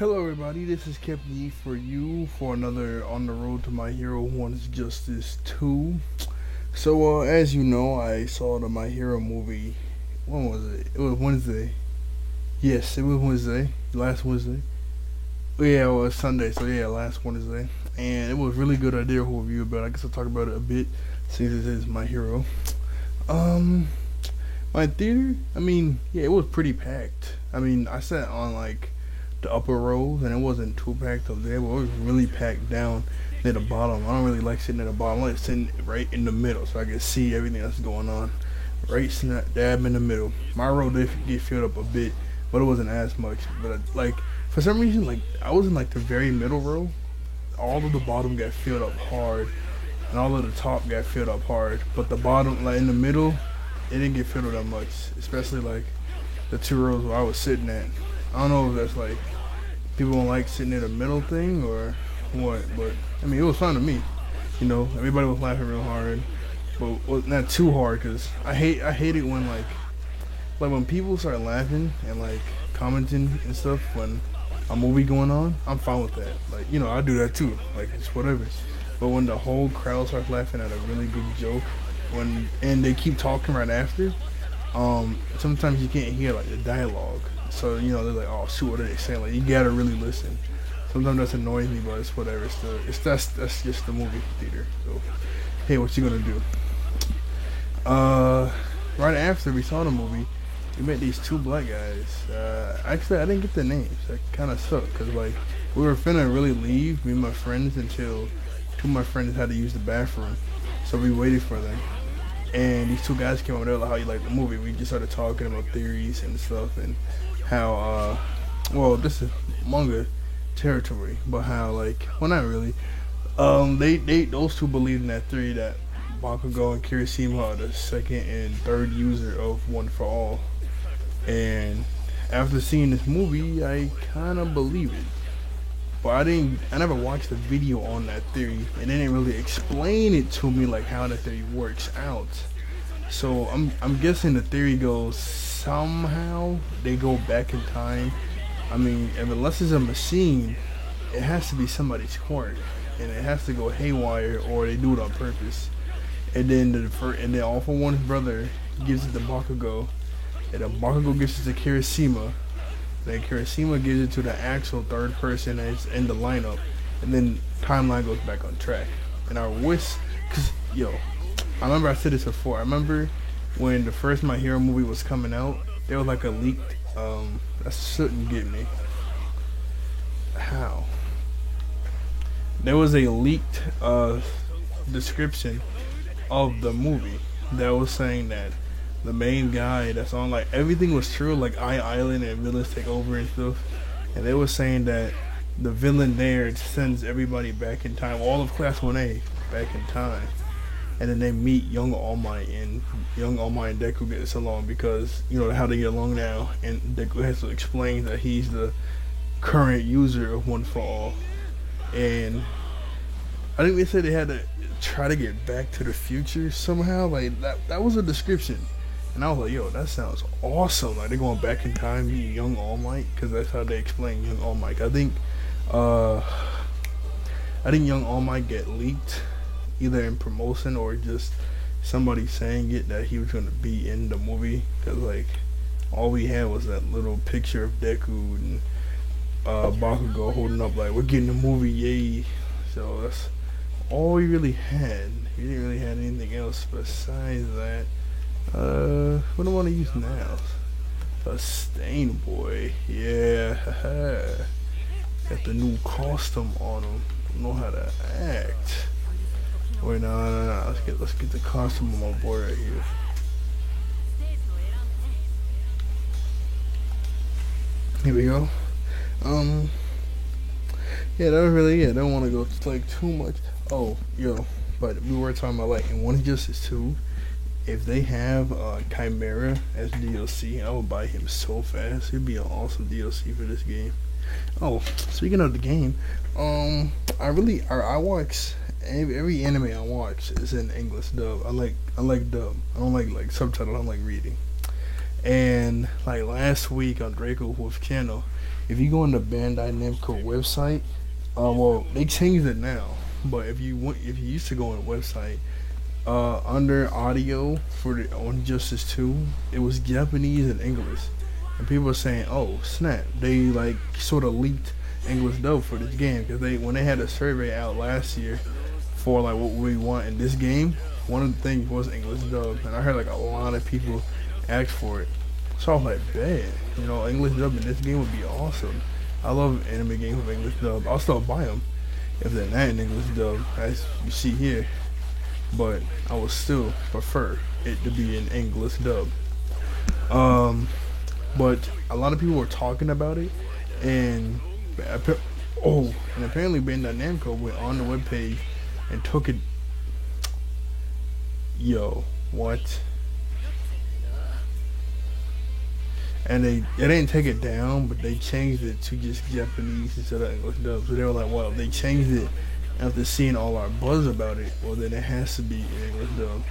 Hello, everybody. This is Captain E for you for another On the Road to My Hero One's Justice 2. So, as you know, I saw the My Hero movie. When was it? It was Wednesday. Yes, it was Wednesday. Last Wednesday. Oh, yeah, it was Sunday. So, yeah, last Wednesday. And it was really good. I did a whole review about it. I guess I'll talk about it a bit since it is My Hero. Um, my theater, yeah, it was pretty packed. I sat on, the upper rows, and it wasn't too packed up there, but it was really packed down near the bottom. I don't really like sitting at the bottom. I like sitting right in the middle so I can see everything that's going on. Right snap dab in the middle. My row did get filled up a bit, but it wasn't as much. But for some reason, I was in the very middle row. All of the bottom got filled up hard, and all of the top got filled up hard. But the bottom, in the middle, it didn't get filled up that much. Especially the two rows where I was sitting at. I don't know if that's people don't like sitting in the middle thing or what, but it was fun to me. Everybody was laughing real hard, but not too hard because I hate it when when people start laughing and commenting and stuff when a movie going on. I'm fine with that. I do that too. It's whatever. But when the whole crowd starts laughing at a really good joke, and they keep talking right after, sometimes you can't hear the dialogue. So, they're like, oh, shoot, what are they saying? You gotta really listen. Sometimes that's annoying me, but it's whatever. That's just the movie theater. So, hey, what you gonna do? Right after we saw the movie, we met these two black guys. Actually, I didn't get their names. That kind of sucked, because, we were finna really leave, me and my friends, until two of my friends had to use the bathroom. So we waited for them. And these two guys came over there, how you like the movie. We just started talking about theories and stuff, and how this is manga territory, but how well, not really. They those two believe in that theory that Bakugo and Kirishima are the second and third user of One for All. And after seeing this movie, I kind of believe it, but I never watched the video on that theory, and they didn't really explain it to me how the theory works out. So I'm guessing the theory goes somehow they go back in time. Unless it's a machine, it has to be somebody's quirk, and it has to go haywire, or they do it on purpose. And then All For One's brother gives it to Bakugo, and then Bakugo gives it to Kirishima. Then Kirishima gives it to the actual third person that's in the lineup, and then timeline goes back on track. And I wish, I remember I said this before. I remember when the first My Hero movie was coming out, there was a leaked, that shouldn't get me. How? There was a leaked description of the movie that was saying that the main guy that's on everything was true, Island and villains take over and stuff. And they were saying that the villain there sends everybody back in time, all of Class 1A back in time. And then they meet Young All Might, and Young All Might and Deku gets along because, how they get along now. And Deku has to explain that he's the current user of One for All. And I think they said they had to try to get back to the future somehow. That was a description. And I was like, yo, that sounds awesome. They're going back in time, meet Young All Might, because that's how they explain Young All Might. I think Young All Might get leaked, either in promotion or just somebody saying it that he was going to be in the movie, because all we had was that little picture of Deku and Bakugo holding up we're getting the movie, yay. So that's all we really had. We didn't really have anything else besides that. What do I want to use now? A Stain Boy, yeah. Got the new costume on him. Don't know how to act. Wait, no. Let's get the costume on my board right here. Here we go. Yeah, that was really it. I don't want to go too much. Oh, but we were talking about in One Justice 2. If they have Chimera as DLC, I would buy him so fast. It'd be an awesome DLC for this game. Oh, speaking of the game, I watch every anime I watch is in English dub. I like dub. I don't like subtitle. I don't like reading. And last week on Draco Wolf channel, if you go on the Bandai Namco website, well, they changed it now. But if you used to go on the website, under audio for the on Justice 2, it was Japanese and English, and people were saying, "Oh snap!" They like sort of leaked English dub for this game because they when they had a survey out last year for like what we want in this game, one of the things was English dub, and I heard like a lot of people ask for it. So I was like, "Bad, English dub in this game would be awesome." I love anime games with English dub. I'll still buy them if they're not in English dub, as you see here. But I would still prefer it to be in English dub. But a lot of people were talking about it, and and apparently Bandai Namco went on the webpage and took it. Yo, what? And they didn't take it down, but they changed it to just Japanese instead of English dub. So they were like, well, they changed it after seeing all our buzz about it. Well, then it has to be in English dub.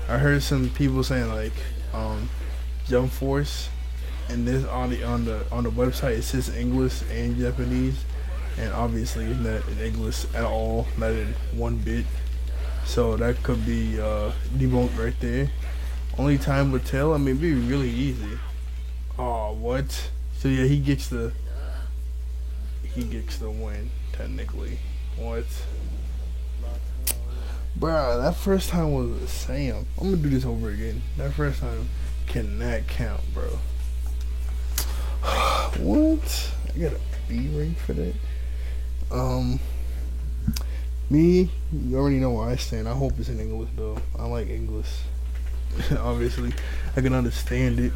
I heard some people saying like, Jump Force, and this on the website it says English and Japanese, and obviously it's not in English at all, not in one bit. So that could be debunked right there. Only time would tell. I mean, it'd be really easy. Oh, what? So yeah, he gets the win technically. What? Bruh, that first time was a Sam. I'm gonna do this over again. That first time cannot count, bro. What? I got a B rank for that. Me, you already know where I stand. I hope it's in English though. I like English. Obviously, I can understand it.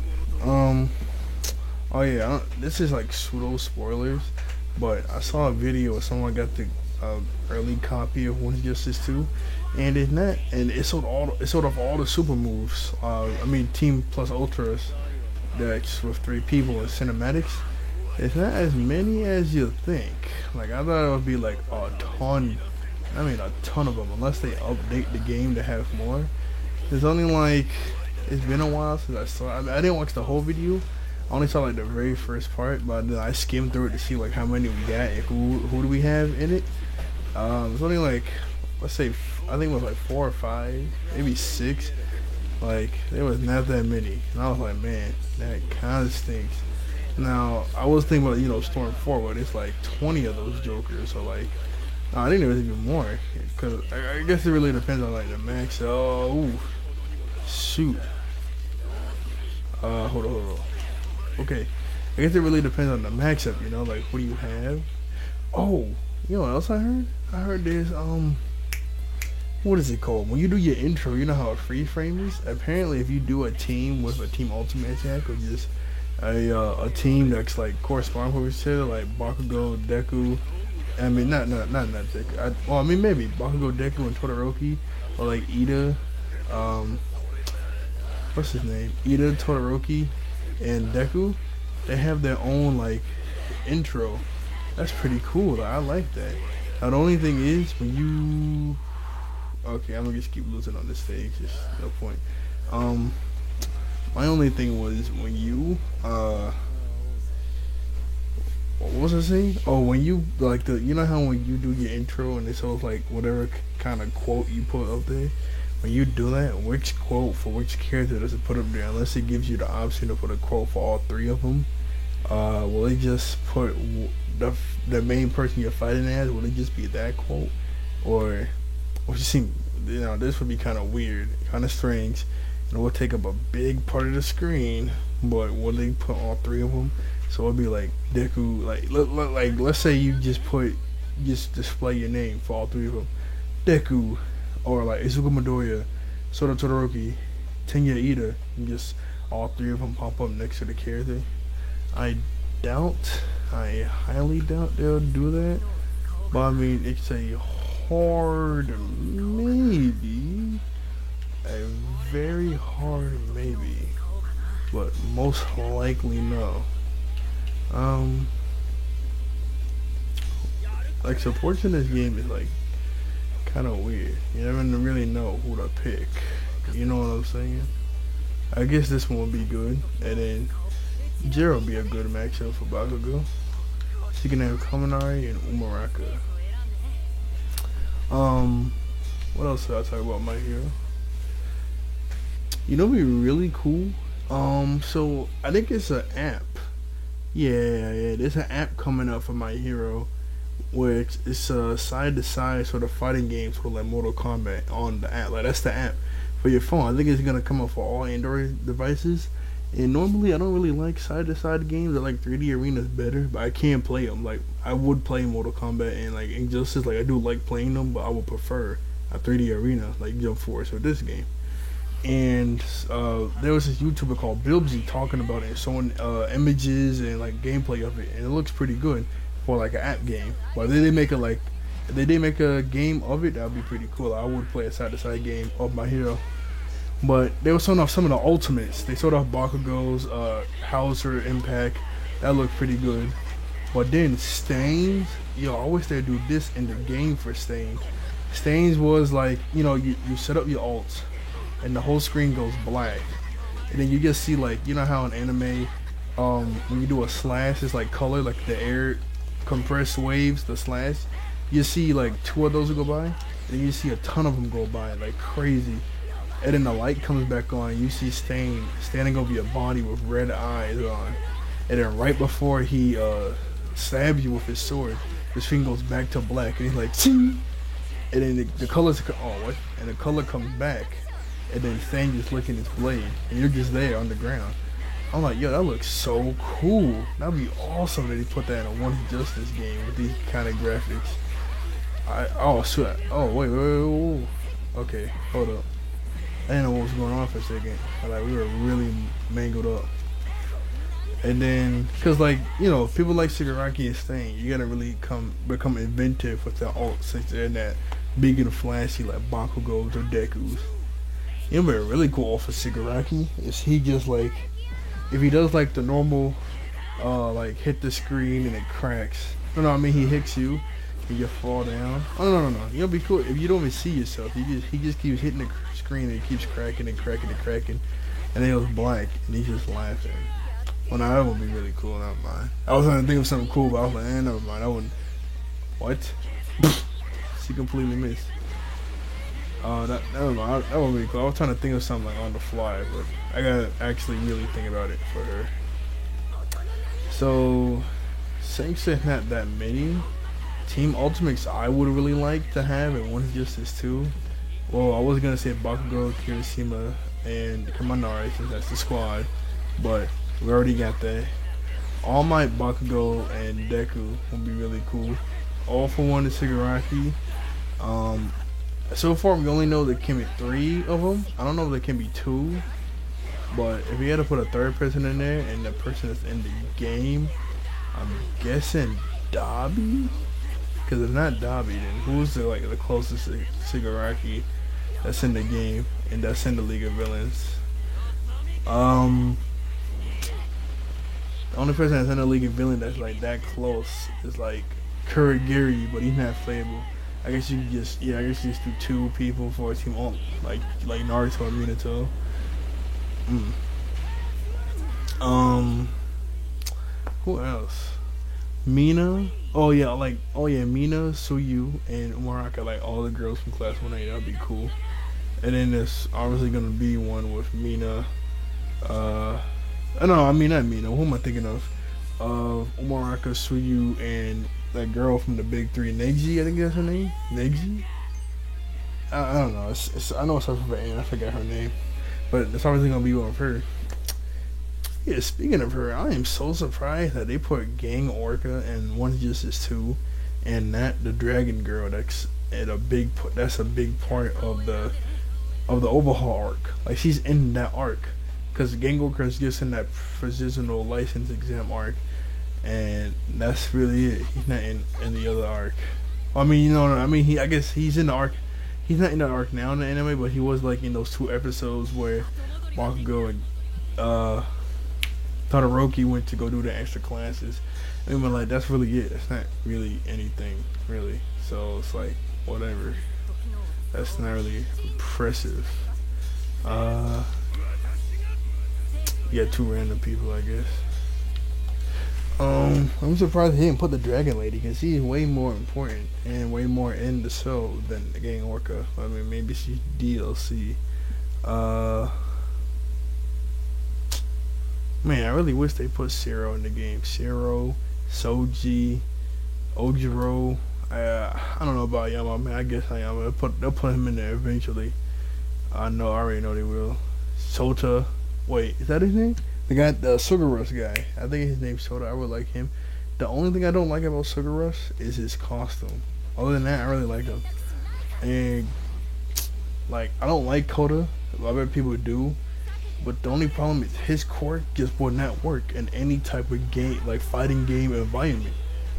Oh yeah, this is like pseudo spoilers, but I saw a video where someone got the early copy of One's Justice 2, and it's not, and it sold off all the super moves. I mean, Team Plus Ultras, that's with 3 people in cinematics. It's not as many as you think. Like I thought it would be like a ton. I mean, a ton of them, unless they update the game to have more. There's only like, it's been a while since I saw. I didn't watch the whole video. I only saw like the very first part, but then I skimmed through it to see like how many we got and who do we have in it. It's only like, let's say, I think it was like 4 or 5, maybe 6. Like there was not that many, and I was like, man, that kind of stinks. Now I was thinking about Storm 4, but it's like 20 of those Jokers, so like. I think there was even more, cause I guess it really depends on like the max. Oh, ooh, shoot. Hold on. Okay, I guess it really depends on the max up. Like what do you have? Oh, you know what else I heard? I heard there's what is it called? When you do your intro, you know how a free frame is. Apparently, if you do a team with a team ultimate attack or just a team that's like corresponding with each other, like Bakugo, Deku. I mean, not Deku. I mean, maybe Bakugo, Deku, and Todoroki, or like Ida. What's his name? Ida, Todoroki, and Deku. They have their own like intro. That's pretty cool. I like that. Now the only thing is when you. Okay, I'm gonna just keep losing on this stage. There's no point. My only thing was when you what was I saying? Oh, when you like how when you do your intro and it shows like whatever kind of quote you put up there. When you do that, which quote for which character does it put up there? Unless it gives you the option to put a quote for all 3 of them. Will it just put the main person you're fighting as? Will it just be that quote, or you seem this would be kind of weird, kind of strange, and it would take up a big part of the screen. But will they put all 3 of them? So it'll be like Deku, like let's say you just display your name for all 3 of them, Deku, or like Izuku Midoriya, Sora Todoroki, Tenya Ida, and just all 3 of them pop up next to the character. I highly doubt they'll do that. But I mean, it's a hard maybe, a very hard maybe, but most likely no. Like supports in this game is like kind of weird. You never really know who to pick. You know what I'm saying? I guess this one will be good, and then Jiro will be a good matchup for Bakugo. So you can have Kaminari and Umaraka. What else did I talk about My Hero? You know, what'd be really cool. So I think it's an app. Yeah. There's an app coming up for My Hero where it's a side to side sort of fighting game, sort of like Mortal Kombat on the app. Like that's the app for your phone. I think it's gonna come up for all Android devices. And normally I don't really like side to side games. I like 3D arenas better, but I can't play them. Like I would play Mortal Kombat and like Injustice. Like I do like playing them, but I would prefer a 3D arena like Jump Force or this game. And there was this YouTuber called Bilbzy talking about it, showing images and like gameplay of it, and it looks pretty good for like an app game. But if they make if they did make a game of it, that would be pretty cool. I would play a side to side game of My Hero. But they were showing off some of the ultimates. They showed off Bakugo's Hauser Impact. That looked pretty good. But then Stains, yo, I wish they'd do this in the game for Stains. Stains was like, you know, you set up your alts and the whole screen goes black. And then you just see like, you know how in anime, when you do a slash, it's like color, like the air compressed waves, the slash. You see like 2 of those go by, and then you see a ton of them go by, like crazy. And then the light comes back on, and you see Stain standing over your body with red eyes on. And then right before he stabs you with his sword, his screen goes back to black, and he's like, ching! And then the colors, what? And the color comes back, and then Stain just licking his blade, and you're just there on the ground. I'm like, yo, that looks so cool. That'd be awesome that he put that in a One Justice game with these kind of graphics. Wait. Okay, hold up. I didn't know what was going on for a second. Like, we were really mangled up. And then, cause like, you know, people like Shigaraki and Stain, you gotta really become inventive with the alts, since they're not big and flashy like Bakugo's or Deku's. You know, really cool for Shigaraki is he just like, if he does like the normal, like hit the screen and it cracks. No, I mean he hits you and you fall down. Oh no. You know, be cool if you don't even see yourself. He just keeps hitting the screen and it keeps cracking, and then it was black and he's just laughing. Well, now that would be really cool. Never mind. I was trying to think of something cool, but I was like, never mind. I wouldn't. What? She completely missed. Never mind. That would be cool. I was trying to think of something like on the fly, but I gotta actually really think about it for her. So, since there's not that many Team Ultimates I would really like to have, and One Justice 2. Well, I was gonna say Bakugo, Kirishima, and Kaminari since that's the squad, but we already got that. All Might, Bakugo, and Deku would be really cool. All for One is Shigaraki. So far we only know there can be 3 of them. I don't know if there can be 2, but if we had to put a third person in there and the person that's in the game, I'm guessing Dabi. Because if not Dabi, then who's the closest to Shigaraki that's in the game and that's in the League of Villains? The only person that's in the League of Villains that's like that close is like Kurogiri, but he's not playable. I guess you just do 2 people for a team on like Naruto and Minato. Who else? Mina. Mina, Suyu, and Umaraka, like all the girls from Class 1A. That'd be cool. And then there's obviously gonna be one with Mina. Not Mina. Who am I thinking of? Umaraka, Suyu, and that girl from the Big Three, Neji. I think that's her name. Neji. I don't know. I know it's starts with an N. I forgot her name, but it's obviously gonna be one of her. Yeah, speaking of her, I am so surprised that they put Gang Orca and One Justice 2, and not the Dragon Girl. That's a big part of the overhaul arc. Like she's in that arc, because Gang Orca is just in that provisional license exam arc, and that's really it. He's not in the other arc. I guess he's in the arc. He's not in the arc now in the anime, but he was like in those 2 episodes where Bakugo and Todoroki went to go do the extra classes, and we're like, that's really it. That's not really anything, really. So it's like, whatever. That's not really impressive. You got 2 random people, I guess. I'm surprised he didn't put the Dragon Lady because she's way more important and way more in the show than the Gang Orca. I mean, maybe she's DLC. Uh, Man, I really wish they put Zero in the game. Zero, Soji, Ojiro. I don't know about Yama, man. I guess Yama. They'll put him in there eventually. I already know they will. Sota. Wait, is that his name? The guy, the Sugar Rush guy. I think his name's Sota. I would like him. The only thing I don't like about Sugar Rush is his costume. Other than that, I really like him. And like, I don't like Koda. I bet people do. But the only problem is his quirk just would not work in any type of game, like fighting game environment.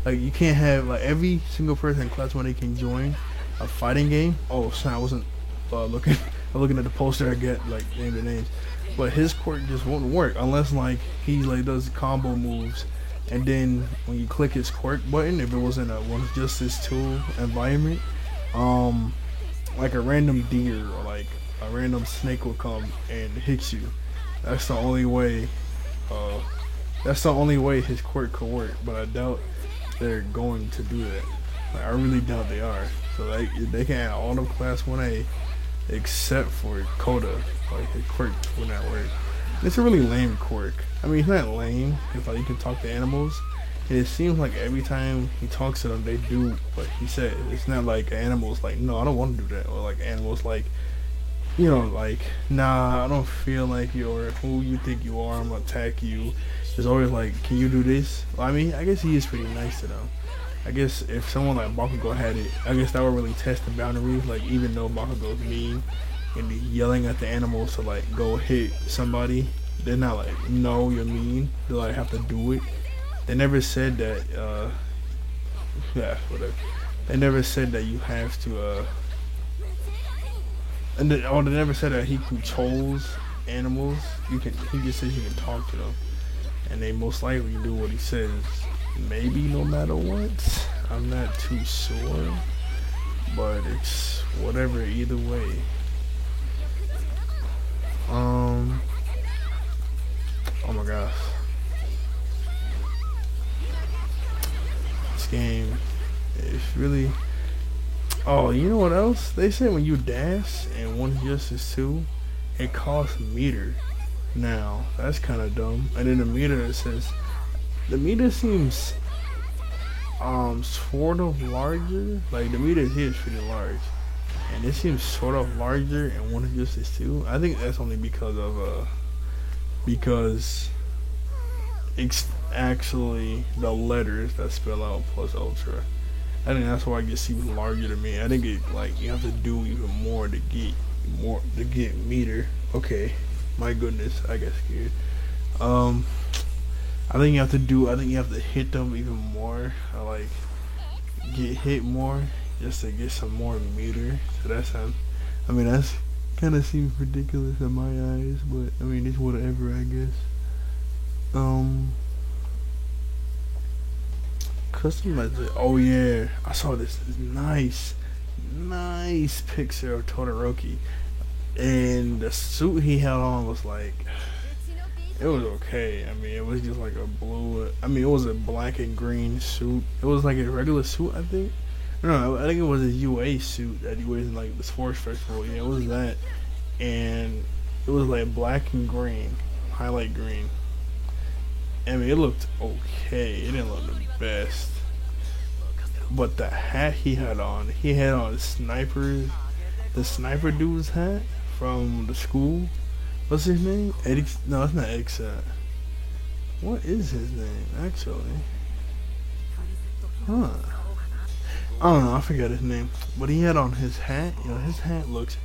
Like you can't have like every single person in class when they can join a fighting game. Oh, sorry, I wasn't looking. I'm looking at the poster. I get like name the names, but his quirk just won't work unless like he like does combo moves, and then when you click his quirk button, if it was in a One Justice 2 environment, um, like a random deer or like a random snake will come and hit you. That's the only way. Uh, that's the only way his quirk could work. But I doubt they're going to do that. Like, I really doubt they are. So they can add all of Class 1A except for Koda. Like his quirk will not work. It's a really lame quirk. I mean, it's not lame. It's like you can talk to animals. And it seems like every time he talks to them, they do what he said. It's not like animals like, no, I don't want to do that. Or like animals like, you know, like, nah, I don't feel like you're who you think you are. I'm gonna attack you. It's always like, can you do this? Well, I mean, I guess he is pretty nice to them. I guess if someone like Bakugo had it, I guess that would really test the boundaries. Like, even though Bakugo's mean and he's yelling at the animals to like go hit somebody, they're not like, no, you're mean. They like have to do it. They never said that. Yeah, whatever. They never said that you have to. They never said that he controls animals. He just says you can talk to them, and they most likely do what he says. Maybe no matter what. I'm not too sure, but it's whatever either way. Oh my gosh, this game is really. Oh, you know what else? They say when you dash in One Justice 2, it costs meter. Now, that's kind of dumb. And then the meter, it says, the meter seems, sort of larger. Like, the meter here is pretty large. And it seems sort of larger in One Justice 2. I think that's only because of, because it's actually the letters that spell out plus ultra. I think that's why it gets even larger to me. I think it like you have to do even more to get meter. Okay, my goodness, I got scared. I think you have to hit them even more. Like get hit more just to get some more meter. So that's that's kind of seems ridiculous in my eyes, but I mean it's whatever, I guess. Customize it. Oh yeah, I saw this nice picture of Todoroki, and the suit he had on was like, it was okay. I mean, it was just like a blue. I mean, it was a black and green suit. It was like a regular suit, I think. No, I think it was a UA suit that he wears in like the sports festival. Yeah, it was that, and it was like black and green, highlight green. I mean, it looked okay. It didn't look the best. But the hat he had on the sniper dude's hat from the school. What's his name? Eddie? No, it's not Eddie. What is his name, actually? Huh. I don't know, I forgot his name. But he had on his hat. You know, his hat looks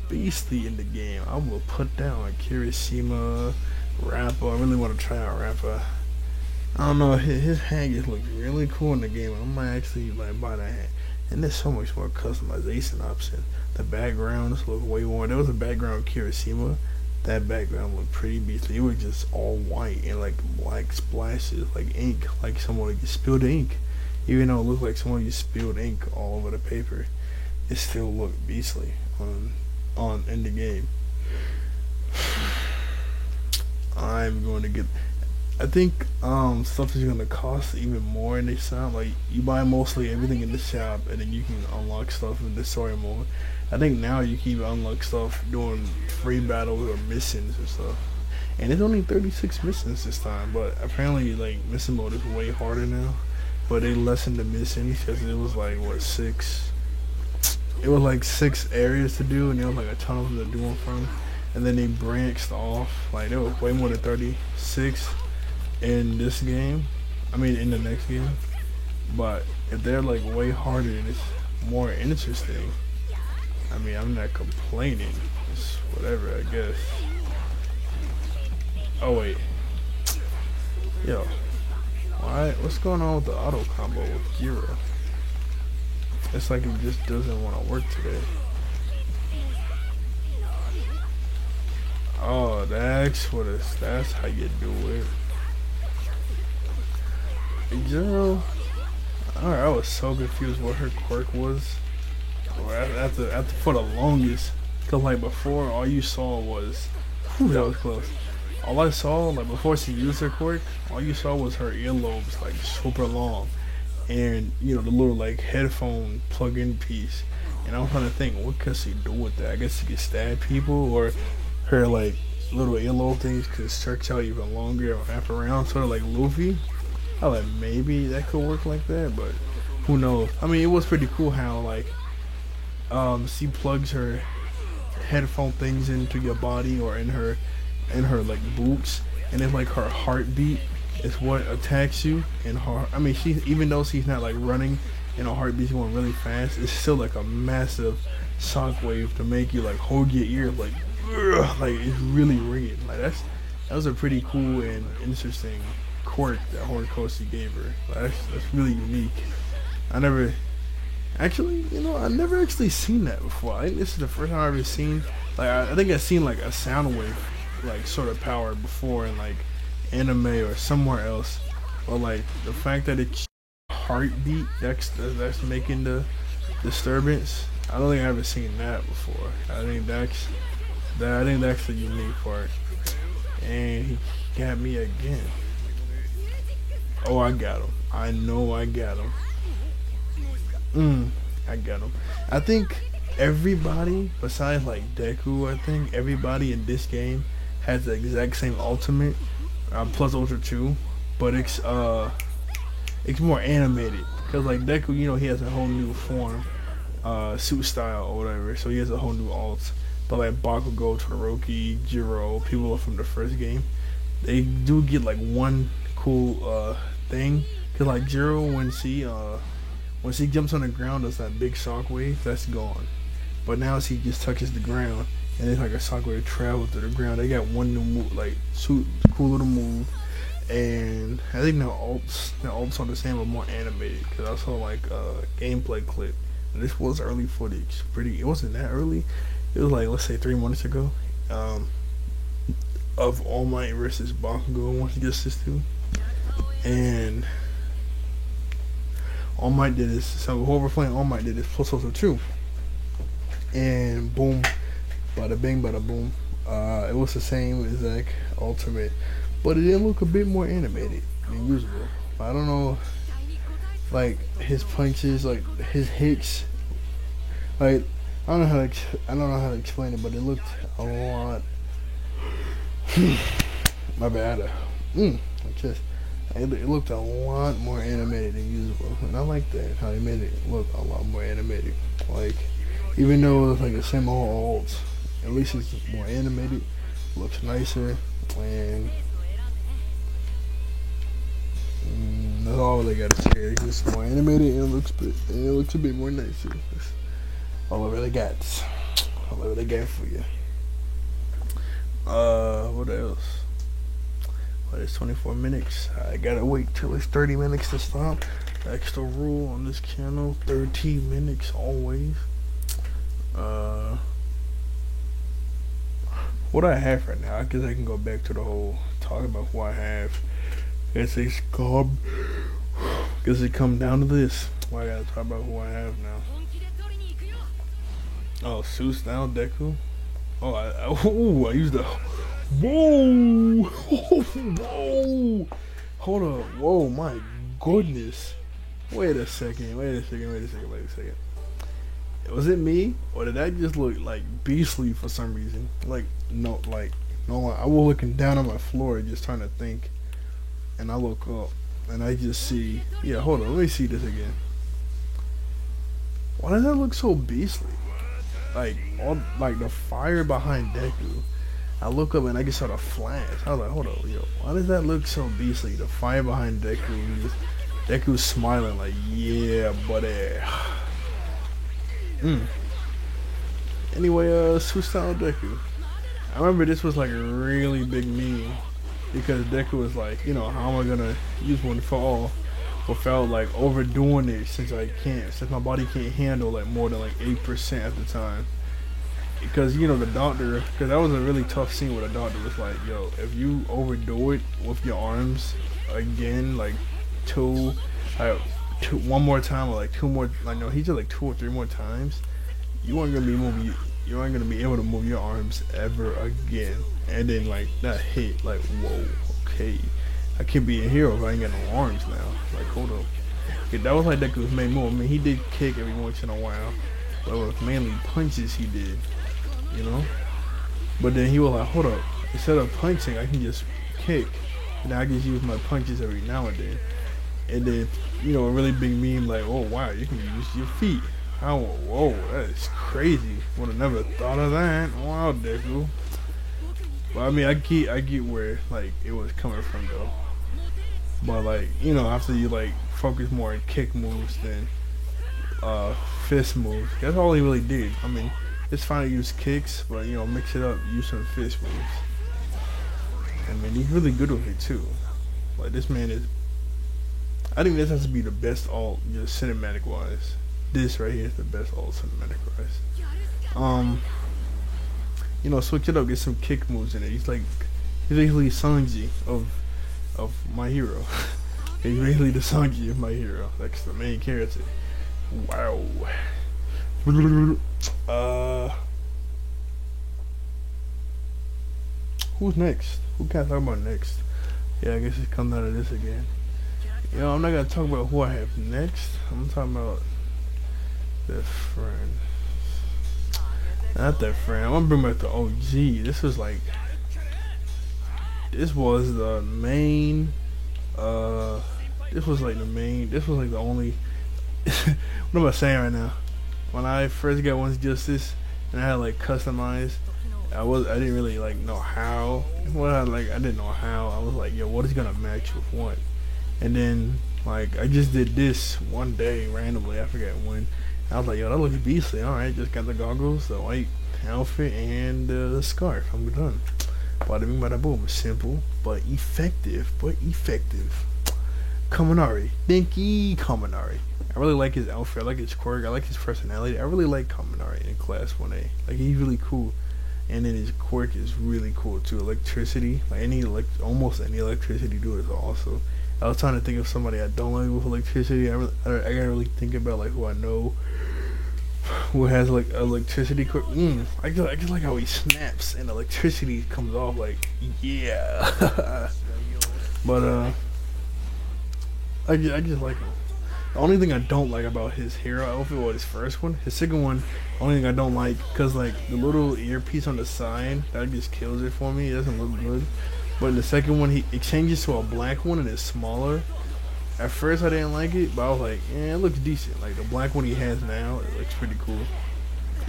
beastly in the game. I will put down like Kirishima, Rappa. I really want to try out Rappa. I don't know, his hat just looks really cool in the game. I might actually like buy that hat. And there's so much more customization option. The backgrounds look way more. There was a background of Kirishima. That background looked pretty beastly. It was just all white and like black splashes, like ink, like someone just spilled ink. Even though it looked like someone just spilled ink all over the paper, it still looked beastly on in the game. I'm going to get. I think stuff is gonna cost even more in the shop. Like you buy mostly everything in the shop, and then you can unlock stuff in the story mode. I think now you can even unlock stuff doing free battles or missions and stuff. And it's only 36 missions this time, but apparently like mission mode is way harder now. But they lessened the missions because it was like what six? It was like six areas to do, and there was like a ton of them to do them from. And then they branched off. Like there was way more than 36 in this game. I mean, in the next game. But if they're like way harder and it's more interesting, I mean, I'm not complaining. It's whatever, I guess. Oh wait, yo, why? What's going on with the auto combo with Jiro? It's like it just doesn't want to work today. Oh, that's what it's. That's how you do it. Jiro. Alright, I was so confused what her quirk was. After for the longest, cause like before, all you saw was, whew, that was close. All I saw, like before she used her quirk, all you saw was her earlobes like super long, and you know the little like headphone plug-in piece. And I was trying to think, what could she do with that? I guess she could stab people, or her like little earlobe things could stretch out even longer or wrap around, sort of like Luffy. I was like maybe that could work like that, but who knows? I mean, it was pretty cool how like she plugs her headphone things into your body or in her like boots, and it's like her heartbeat is what attacks you. And her, I mean, she, even though she's not like running and her heartbeat's going really fast, it's still like a massive shockwave to make you like hold your ear like it's really ringing. Like that was a pretty cool and interesting quirk that Horikoshi gave her. Like, that's really unique. I never actually, you know, I never actually seen that before. I think this is the first time I've ever seen. Like I think I've seen like a sound wave like sort of power before in like anime or somewhere else, but like the fact that it's heartbeat that's making the disturbance. I don't think I've ever seen that before. I think that's the unique part. And he got me again. Oh, I got him. I know I got him. I got him. I think everybody besides like Deku, I think everybody in this game has the exact same ultimate, plus Ultra 2, but it's more animated. Cause like Deku, you know, he has a whole new form, suit style or whatever, so he has a whole new alt. But like Bakugo, Todoroki, Jiro, people from the first game, they do get like one cool thing. Cause like Jiro, when she jumps on the ground, does that big shockwave, that's gone. But now she just touches the ground, and it's like a shockwave travel through the ground. They got one new move, like cool little move, and I think the alts are the same but more animated. Cause I saw like a gameplay clip, and this was early footage. It wasn't that early. It was like, let's say 3 months ago, of All Might versus Bakugo once he gets this too, and All Might did this. So whoever playing All Might did this plus also 2. And boom, bada bing, bada boom. It was the same exact ultimate, but it did look a bit more animated than usual. I don't know, like his punches, like his hits, like I don't know how to explain it, but it looked a lot. My bad. It looked a lot more animated than usual, and I like that how they made it look a lot more animated. Like, even though it was like the same old alt, at least it's more animated, looks nicer, and that's all they gotta say. It's just more animated and it looks a bit more nicer. That's all I really got. All I really got for you. What else? Well, it's 24 minutes. I gotta wait till it's 30 minutes to stop. Extra rule on this channel: 30 minutes always. What I have right now, I guess I can go back to the whole talking about who I have. Guess it come down to this. Why I gotta talk about who I have now. Oh, Seuss now, Deku. Oh, I used the. Whoa! Whoa! Hold up. Whoa, my goodness. Wait a second. Wait a second. Wait a second. Wait a second. Was it me, or did that just look like beastly for some reason? No. I was looking down on my floor, just trying to think, and I look up, and I just see. Yeah, hold on. Let me see this again. Why does that look so beastly? Like the fire behind Deku. I look up and I just saw the flash. I was like, hold up, yo, why does that look so beastly? The fire behind Deku. Deku's smiling like, yeah, buddy. Anyway, Suicidal Deku. I remember this was like a really big meme because Deku was like, how am I gonna use one for all without like overdoing it since my body can't handle like more than like 8% at the time. Because the doctor, because that was a really tough scene where the doctor was like, yo, if you overdo it with your arms again, like one more time or like two more, like no, he said like 2 or 3 more times, you aren't gonna be able to move your arms ever again. And then like that hit, like whoa, okay, I can't be a hero if I ain't got no arms now. Like hold up, yeah, that was like Deku's main move. I mean, he did kick every once in a while, but it was mainly punches he did, But then he was like, hold up, instead of punching, I can just kick, and I just use my punches every now and then. And then, a really big meme like, oh wow, you can use your feet. Whoa, that is crazy. Would have never thought of that. Wow, Deku. But I mean, I get where like it was coming from though. But like, after you like focus more on kick moves than fist moves, that's all he really did. I mean, it's fine to use kicks, but mix it up, use some fist moves. I mean, he's really good with it too. Like this man is. I think this has to be the best alt, just cinematic wise. This right here is the best alt cinematic wise. Switch it up, get some kick moves in it. He's basically Sanji of My Hero. He's basically the Sanji of My Hero. That's the main character. Wow. Who's next? Who can I talk about next? Yeah, I guess it comes out of this again. I'm not gonna talk about who I have next. I'm talking about the friend. Not that friend. I'm gonna bring back the OG. This was the main. This was like the only. What am I saying right now? When I first got One's Justice and I had like customized, I didn't really like know how. I didn't know how. I was like, yo, what is gonna match with what? And then like I just did this one day randomly. I forget when. I was like, yo, that looks beastly. Alright, just got the goggles, the white outfit, and the scarf. I'm done. Bada bing, bada boom. Simple, but effective. Kaminari. Dinky Kaminari. I really like his outfit. I like his quirk. I like his personality. I really like Kaminari in Class 1A. Like, he's really cool. And then his quirk is really cool, too. Electricity. Almost any electricity dude is awesome. I was trying to think of somebody I don't like with electricity. I gotta really think about like who I know who has like electricity. I just like how he snaps and electricity comes off like yeah. But I just like him. The only thing I don't like about his hero outfit was his first one. His second one, only thing I don't like, cause like the little earpiece on the side that just kills it for me. It doesn't look good. But in the second one, it changes to a black one and it's smaller. At first, I didn't like it, but I was like, yeah, it looks decent. Like, the black one he has now, it looks pretty cool.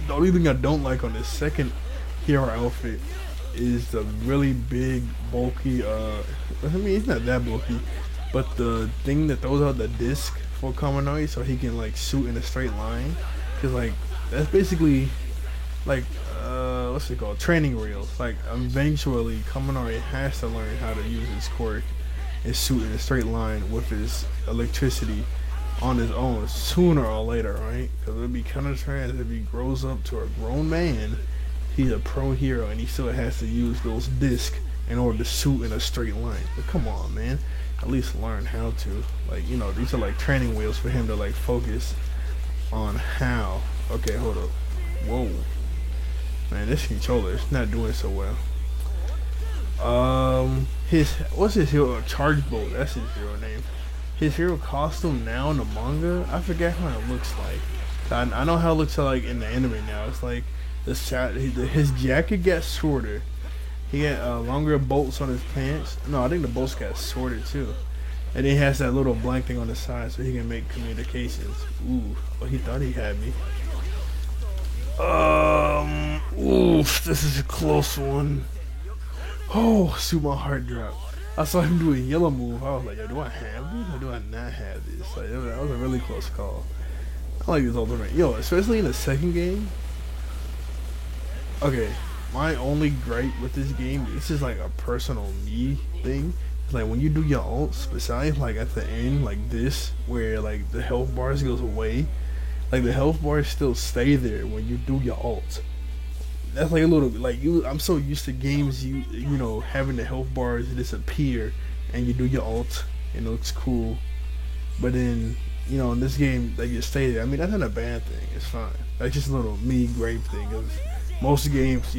The only thing I don't like on this second hero outfit is the really big, bulky, I mean, it's not that bulky, but the thing that throws out the disc for Kaminari so he can, like, shoot in a straight line. Because, like, that's basically, like, what's it called? Training wheels. Like, eventually, Kaminari has to learn how to use his quirk and shoot in a straight line with his electricity on his own sooner or later, right? Because it would be kind of trash if he grows up to a grown man. He's a pro hero and he still has to use those discs in order to shoot in a straight line. But come on, man. At least learn how to. Like, these are like training wheels for him to like focus on how. Okay, hold up. Whoa. Man, this controller is not doing so well. His what's his hero? Charge Bolt. That's his hero name. His hero costume now in the manga, I forget how it looks like. I know how it looks like in the anime now. It's like his jacket gets shorter. He got longer bolts on his pants. No, I think the bolts got shorter too. And he has that little blank thing on the side so he can make communications. Ooh, well, he thought he had me. Oof, this is a close one. Oh, shoot, my heart dropped. I saw him do a yellow move. I was like, yo, do I have this or do I not have this? Like, that was a really close call. I like this ultimate. Yo, especially in the second game. Okay, my only gripe with this game, this is like a personal me thing. It's like when you do your ults, besides like at the end, like this, where like the health bars goes away, like the health bars still stay there when you do your ult. That's like a little like you. I'm so used to games you know having the health bars disappear and you do your ult and it looks cool, but then you know in this game they just stay there. I mean that's not a bad thing. It's fine. That's just a little me grape thing. Cause most games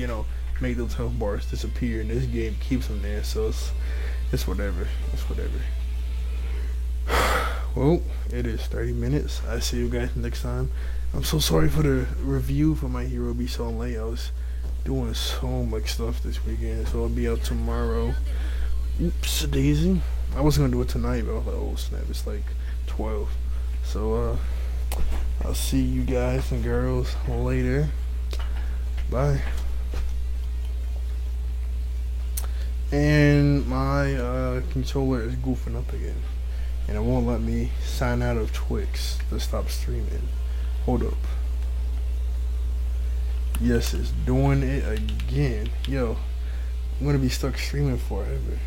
make those health bars disappear and this game keeps them there. So it's whatever. It's whatever. Well, it is 30 minutes. I see you guys next time. I'm so sorry for the review for My Hero Be So late. I was doing so much stuff this weekend, so I'll be out tomorrow. Oops, daisy. I was gonna do it tonight, but I was like, oh snap, it's like 12. So I'll see you guys and girls later. Bye. And my controller is goofing up again, and it won't let me sign out of Twix to stop streaming. Hold up. Yes, it's doing it again. Yo, I'm gonna be stuck streaming forever.